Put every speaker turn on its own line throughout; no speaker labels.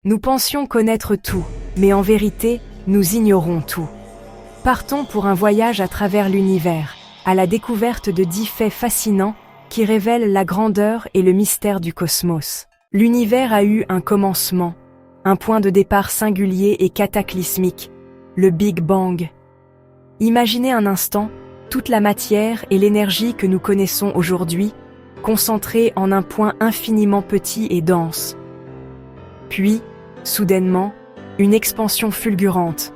Nous pensions connaître tout, mais en vérité, nous ignorons tout. Partons pour un voyage à travers l'univers, à la découverte de 10 faits fascinants qui révèlent la grandeur et le mystère du cosmos. L'univers a eu un commencement, un point de départ singulier et cataclysmique, le Big Bang. Imaginez un instant toute la matière et l'énergie que nous connaissons aujourd'hui, concentrées en un point infiniment petit et dense. Puis, soudainement, une expansion fulgurante,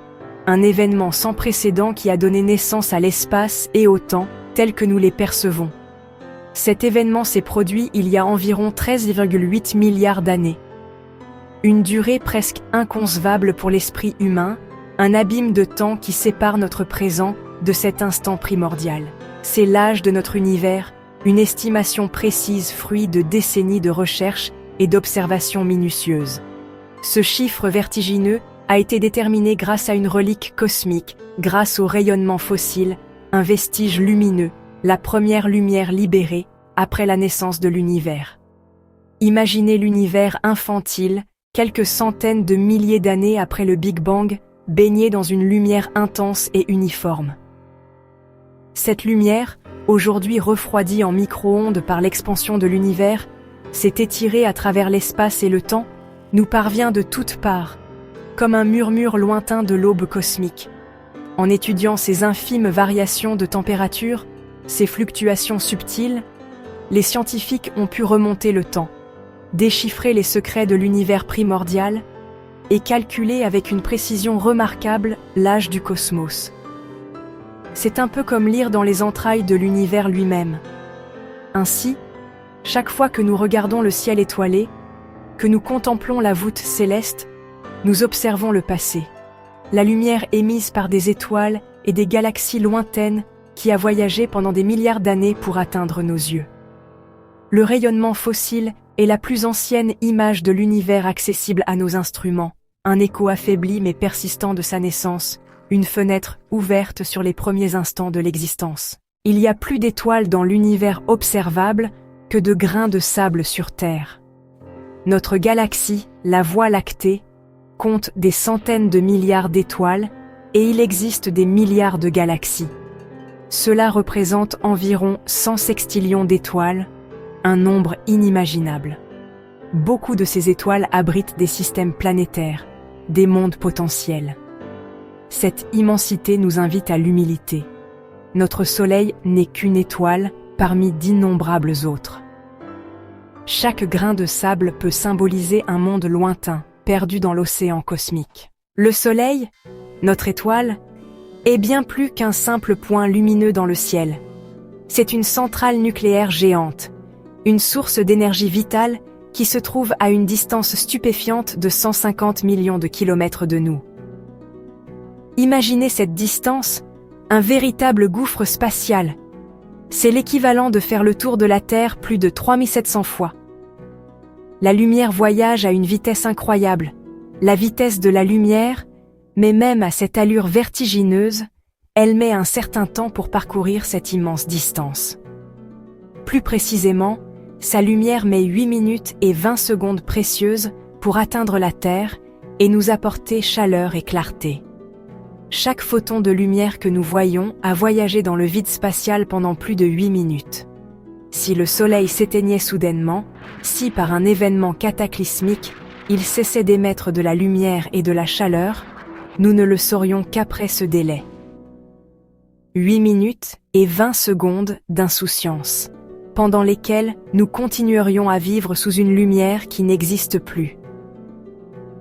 un événement sans précédent qui a donné naissance à l'espace et au temps tels que nous les percevons. Cet événement s'est produit il y a environ 13,8 milliards d'années. Une durée presque inconcevable pour l'esprit humain, un abîme de temps qui sépare notre présent de cet instant primordial. C'est l'âge de notre univers, une estimation précise fruit de décennies de recherche et d'observations minutieuses. Ce chiffre vertigineux a été déterminé grâce à une relique cosmique, grâce au rayonnement fossile, un vestige lumineux, la première lumière libérée après la naissance de l'univers. Imaginez l'univers infantile, quelques centaines de milliers d'années après le Big Bang, baigné dans une lumière intense et uniforme. Cette lumière, aujourd'hui refroidie en micro-ondes par l'expansion de l'univers, s'est étirée à travers l'espace et le temps, nous parvient de toutes parts, comme un murmure lointain de l'aube cosmique. En étudiant ces infimes variations de température, ces fluctuations subtiles, les scientifiques ont pu remonter le temps, déchiffrer les secrets de l'univers primordial et calculer avec une précision remarquable l'âge du cosmos. C'est un peu comme lire dans les entrailles de l'univers lui-même. Ainsi, chaque fois que nous regardons le ciel étoilé, que nous contemplons la voûte céleste, nous observons le passé, la lumière émise par des étoiles et des galaxies lointaines qui a voyagé pendant des milliards d'années pour atteindre nos yeux. Le rayonnement fossile est la plus ancienne image de l'univers accessible à nos instruments, un écho affaibli mais persistant de sa naissance, une fenêtre ouverte sur les premiers instants de l'existence. Il y a plus d'étoiles dans l'univers observable que de grains de sable sur Terre. Notre galaxie, la Voie lactée, compte des centaines de milliards d'étoiles et il existe des milliards de galaxies. Cela représente environ 100 sextillions d'étoiles, un nombre inimaginable. Beaucoup de ces étoiles abritent des systèmes planétaires, des mondes potentiels. Cette immensité nous invite à l'humilité. Notre Soleil n'est qu'une étoile parmi d'innombrables autres. Chaque grain de sable peut symboliser un monde lointain, perdu dans l'océan cosmique. Le Soleil, notre étoile, est bien plus qu'un simple point lumineux dans le ciel. C'est une centrale nucléaire géante, une source d'énergie vitale qui se trouve à une distance stupéfiante de 150 millions de kilomètres de nous. Imaginez cette distance, un véritable gouffre spatial. C'est l'équivalent de faire le tour de la Terre plus de 3700 fois. La lumière voyage à une vitesse incroyable, la vitesse de la lumière, mais même à cette allure vertigineuse, elle met un certain temps pour parcourir cette immense distance. Plus précisément, sa lumière met 8 minutes et 20 secondes précieuses pour atteindre la Terre et nous apporter chaleur et clarté. Chaque photon de lumière que nous voyons a voyagé dans le vide spatial pendant plus de 8 minutes. Si le Soleil s'éteignait soudainement, si par un événement cataclysmique, il cessait d'émettre de la lumière et de la chaleur, nous ne le saurions qu'après ce délai. 8 minutes et 20 secondes d'insouciance, pendant lesquelles nous continuerions à vivre sous une lumière qui n'existe plus.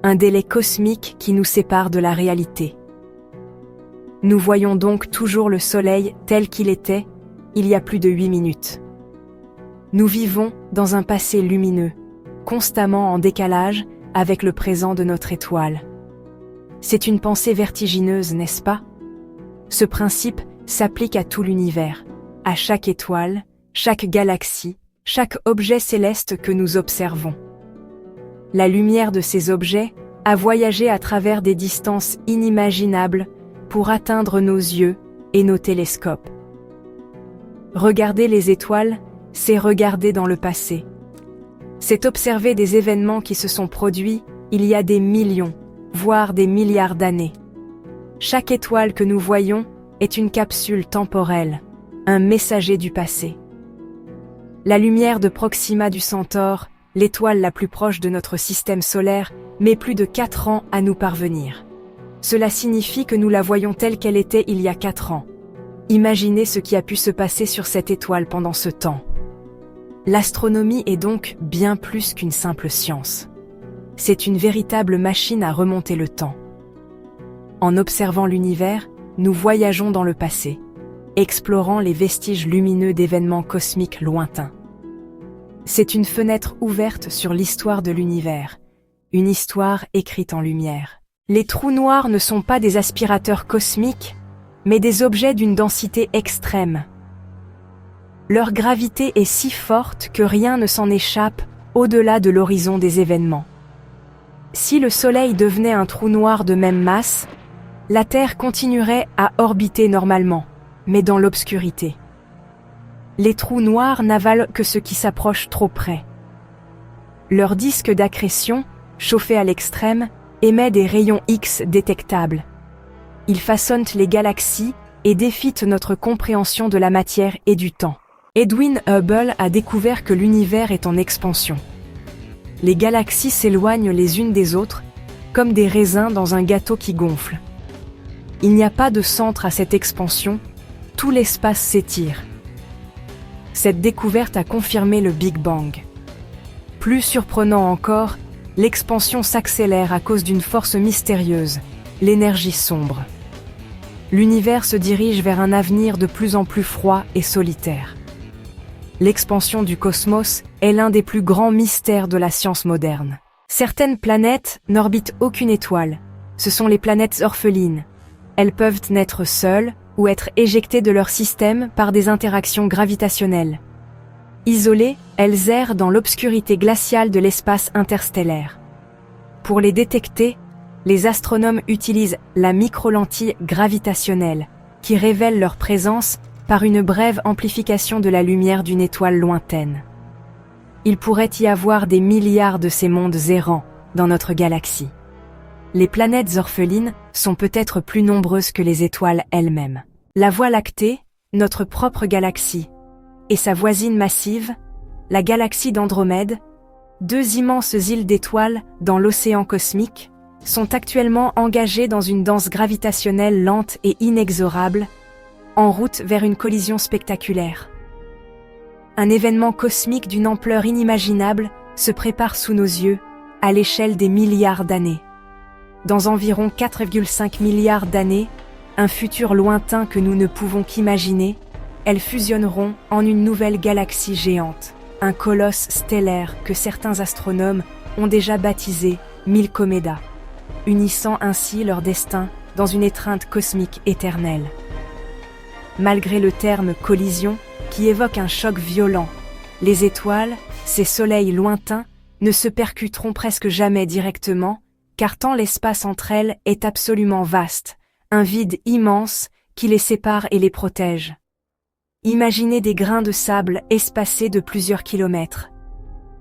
Un délai cosmique qui nous sépare de la réalité. Nous voyons donc toujours le Soleil tel qu'il était, il y a plus de 8 minutes. Nous vivons dans un passé lumineux, constamment en décalage avec le présent de notre étoile. C'est une pensée vertigineuse, n'est-ce pas? Ce principe s'applique à tout l'univers, à chaque étoile, chaque galaxie, chaque objet céleste que nous observons. La lumière de ces objets a voyagé à travers des distances inimaginables pour atteindre nos yeux et nos télescopes. Regarder les étoiles, c'est regarder dans le passé. C'est observer des événements qui se sont produits il y a des millions, voire des milliards d'années. Chaque étoile que nous voyons est une capsule temporelle, un messager du passé. La lumière de Proxima du Centaure, l'étoile la plus proche de notre système solaire, met plus de 4 ans à nous parvenir. Cela signifie que nous la voyons telle qu'elle était il y a 4 ans. Imaginez ce qui a pu se passer sur cette étoile pendant ce temps. L'astronomie est donc bien plus qu'une simple science. C'est une véritable machine à remonter le temps. En observant l'univers, nous voyageons dans le passé, explorant les vestiges lumineux d'événements cosmiques lointains. C'est une fenêtre ouverte sur l'histoire de l'univers, une histoire écrite en lumière. Les trous noirs ne sont pas des aspirateurs cosmiques, mais des objets d'une densité extrême. Leur gravité est si forte que rien ne s'en échappe au-delà de l'horizon des événements. Si le Soleil devenait un trou noir de même masse, la Terre continuerait à orbiter normalement, mais dans l'obscurité. Les trous noirs n'avalent que ce qui s'approche trop près. Leur disque d'accrétion, chauffé à l'extrême, émet des rayons X détectables. Ils façonnent les galaxies et défient notre compréhension de la matière et du temps. Edwin Hubble a découvert que l'univers est en expansion. Les galaxies s'éloignent les unes des autres, comme des raisins dans un gâteau qui gonfle. Il n'y a pas de centre à cette expansion, tout l'espace s'étire. Cette découverte a confirmé le Big Bang. Plus surprenant encore, l'expansion s'accélère à cause d'une force mystérieuse, l'énergie sombre. L'univers se dirige vers un avenir de plus en plus froid et solitaire. L'expansion du cosmos est l'un des plus grands mystères de la science moderne. Certaines planètes n'orbitent aucune étoile. Ce sont les planètes orphelines. Elles peuvent naître seules ou être éjectées de leur système par des interactions gravitationnelles. Isolées, elles errent dans l'obscurité glaciale de l'espace interstellaire. Pour les détecter, les astronomes utilisent la microlentille gravitationnelle, qui révèle leur présence par une brève amplification de la lumière d'une étoile lointaine. Il pourrait y avoir des milliards de ces mondes errants dans notre galaxie. Les planètes orphelines sont peut-être plus nombreuses que les étoiles elles-mêmes. La Voie lactée, notre propre galaxie, et sa voisine massive, la galaxie d'Andromède, deux immenses îles d'étoiles dans l'océan cosmique, sont actuellement engagées dans une danse gravitationnelle lente et inexorable, en route vers une collision spectaculaire. Un événement cosmique d'une ampleur inimaginable se prépare sous nos yeux, à l'échelle des milliards d'années. Dans environ 4,5 milliards d'années, un futur lointain que nous ne pouvons qu'imaginer, elles fusionneront en une nouvelle galaxie géante, un colosse stellaire que certains astronomes ont déjà baptisé Milkomeda, unissant ainsi leur destin dans une étreinte cosmique éternelle. Malgré le terme collision, qui évoque un choc violent, les étoiles, ces soleils lointains, ne se percuteront presque jamais directement, car tant l'espace entre elles est absolument vaste, un vide immense qui les sépare et les protège. Imaginez des grains de sable espacés de plusieurs kilomètres.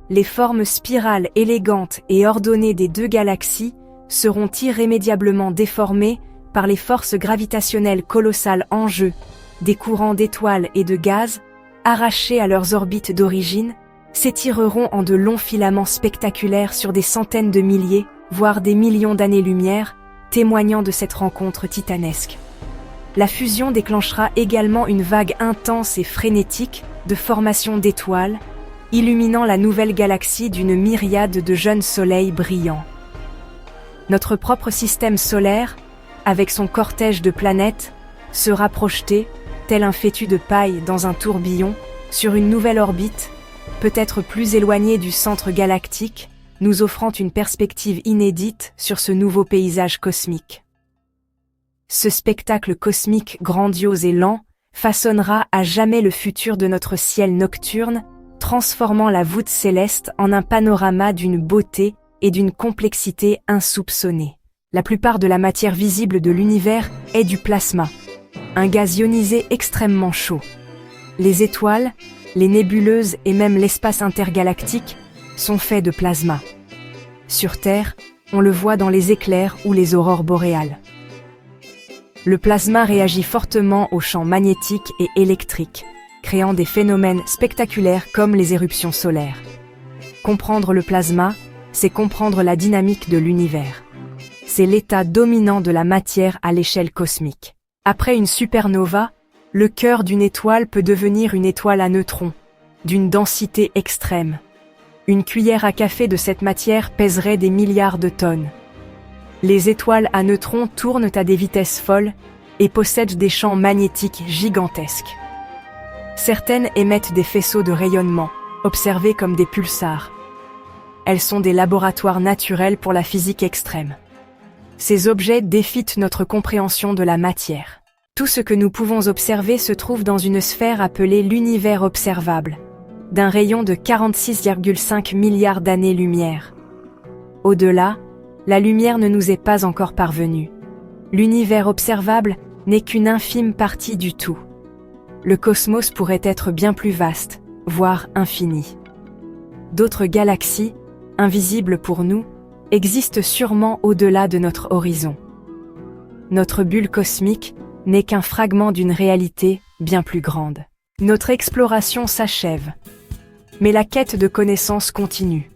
Les formes spirales élégantes et ordonnées des deux galaxies seront irrémédiablement déformées par les forces gravitationnelles colossales en jeu, des courants d'étoiles et de gaz, arrachés à leurs orbites d'origine, s'étireront en de longs filaments spectaculaires sur des centaines de milliers, voire des millions d'années-lumière, témoignant de cette rencontre titanesque. La fusion déclenchera également une vague intense et frénétique de formation d'étoiles, illuminant la nouvelle galaxie d'une myriade de jeunes soleils brillants. Notre propre système solaire, avec son cortège de planètes, sera projeté, tel un fétu de paille dans un tourbillon, sur une nouvelle orbite, peut-être plus éloignée du centre galactique, nous offrant une perspective inédite sur ce nouveau paysage cosmique. Ce spectacle cosmique grandiose et lent façonnera à jamais le futur de notre ciel nocturne, transformant la voûte céleste en un panorama d'une beauté et d'une complexité insoupçonnée. La plupart de la matière visible de l'univers est du plasma, un gaz ionisé extrêmement chaud. Les étoiles, les nébuleuses et même l'espace intergalactique sont faits de plasma. Sur Terre, On le voit dans les éclairs ou les aurores boréales. Le plasma réagit fortement aux champs magnétiques et électriques, créant des phénomènes spectaculaires comme les éruptions solaires. Comprendre le plasma, c'est comprendre la dynamique de l'univers. C'est l'état dominant de la matière à l'échelle cosmique. Après une supernova, le cœur d'une étoile peut devenir une étoile à neutrons, d'une densité extrême. Une cuillère à café de cette matière pèserait des milliards de tonnes. Les étoiles à neutrons tournent à des vitesses folles et possèdent des champs magnétiques gigantesques. Certaines émettent des faisceaux de rayonnement, observés comme des pulsars. Elles sont des laboratoires naturels pour la physique extrême. Ces objets défient notre compréhension de la matière. Tout ce que nous pouvons observer se trouve dans une sphère appelée l'univers observable, d'un rayon de 46,5 milliards d'années-lumière. Au-delà, la lumière ne nous est pas encore parvenue. L'univers observable n'est qu'une infime partie du tout. Le cosmos pourrait être bien plus vaste, voire infini. D'autres galaxies, invisibles pour nous, existent sûrement au-delà de notre horizon. Notre bulle cosmique n'est qu'un fragment d'une réalité bien plus grande. Notre exploration s'achève, mais la quête de connaissances continue.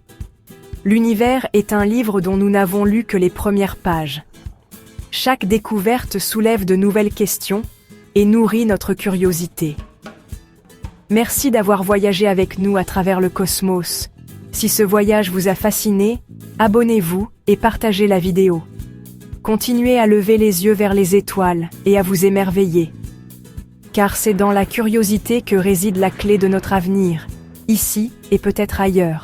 L'univers est un livre dont nous n'avons lu que les premières pages. Chaque découverte soulève de nouvelles questions et nourrit notre curiosité. Merci d'avoir voyagé avec nous à travers le cosmos. Si ce voyage vous a fasciné, abonnez-vous et partagez la vidéo. Continuez à lever les yeux vers les étoiles et à vous émerveiller. Car c'est dans la curiosité que réside la clé de notre avenir, ici et peut-être ailleurs.